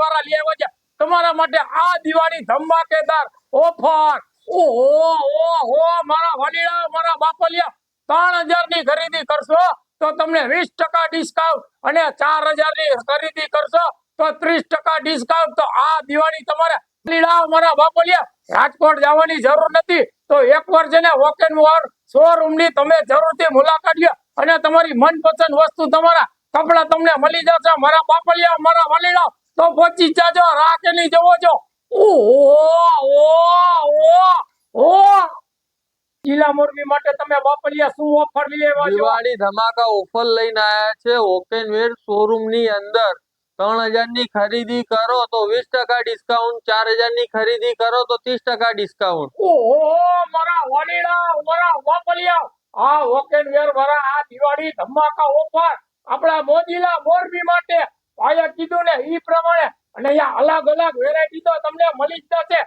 વાળા લઈ આવ્યા છે તમારા માટે આ દિવાળી ધમાકેદાર ઓફર। ઓહો મારા વડીલા મારા બાપલિયા 3000 ની ખરીદી કરશો તો તમને 20% ડિસ્કાઉન્ટ અને 4000 ની ખરીદી કરશો તો 30% ડિસ્કાઉન્ટ। તો આ દિવાળી તમારે વડીલા મારા બાપલિયા રાજકોટ જવાની જરૂર નથી તો એકવાર છે ને વોક એન્ડ વોર શોરૂમ ની તમે જરૂરથી મુલાકાત લ્યો અને તમારી મનપસંદ વસ્તુ તમારા કપડા તમને મળી જશે મારા બાપલિયા મારા વડીલા। તો પહોંચી જાજો રાહ કે નહીં જવો છો। જિલ્લા મોરબી માટે તમે બાપલિયા શું ઓફર લઈ આવ્યા છો? દિવાળી ધમાકા ઓફર લઈને આયા છે ઓકેનવેર શોરૂમ ની અંદર। 3000 ની ખરીદી કરો તો 20% ડિસ્કાઉન્ટ, 4000 ની ખરીદી કરો તો 30% ડિસ્કાઉન્ટ। ઓહો મારા વડીલા મારા બાપલિયા આ ઓકેનવેર વાળા આ દિવાળી ધમાકા ઓફર આપણા મોજીલા મોરબી માટે આયા કીધું ને ઈ પ્રમાણે અને અહીંયા અલગ અલગ વેરાયટી તો તમને મળી જ જશે।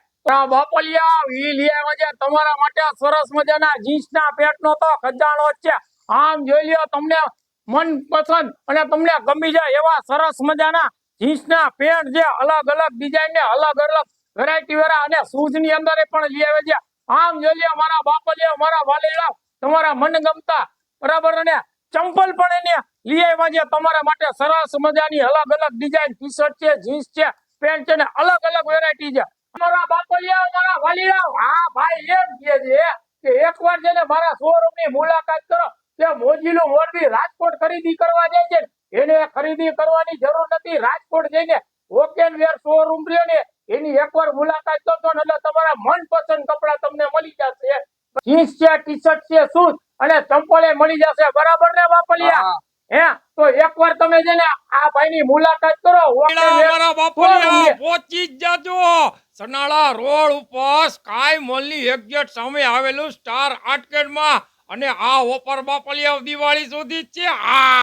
બાપલિયા ઈ લઈ આવ્યા છે તમારા માટે સરસ મજાના જીન્સના પેન્ટનો તો ખજાનો જ છે। આમ જોઈ લ્યો તમને મનપસંદ અને તમને ગમી જાય એવા સરસ મજાના જીન્સના પેન્ટ છે અલગ અલગ ડિઝાઇન ને અલગ અલગ વેરાયટી વાળા અને શૂઝ ની અંદર પણ લઈ આવે છે। આમ જોઈ લ્યો મારા બાપલિયા મારા વાલીડા તમારા મનગમતા બરાબર અને ચંપલ પણ એને લઈ આવ્યા છે તમારા માટે સરસ મજાની અલગ અલગ ડિઝાઇન ટી શર્ટ છે જીન્સ છે પેન્ટ છે ને અલગ અલગ વેરાયટી છે મારા બાપલિયા મારા વાલીડા। હા ભાઈ એમ કહે છે કે એકવાર છે ને મારા શોરૂમ ની મુલાકાત કરો કે મોજીલું મોરબી રાજકોટ ખરીદી કરવા જાય છે એને ખરીદી કરવાની જરૂર નથી રાજકોટ જઈને ઓકેનવેર શોરૂમ રહ્યો ને એની એકવાર મુલાકાત કરજો ને એટલે તમારા મનપસંદ કપડા તમને મળી જશે। જીન્સ છે ટી શર્ટ છે શૂઝ અને ચંપલ મળી જશે બરાબર ને બાપલિયા? હે તો એકવાર તમે છે ને આ ભાઈની મુલાકાત કરો મારા બાપલિયા પહોંચી જ જાજો સનાળા રોડ ઉપર સ્કાય મોલ ની એક્ઝેક્ટ સામે આવેલું સ્ટાર આર્કેડ માં અને આ ઓફર બાપલિયા દિવાળી સુધી જ છે।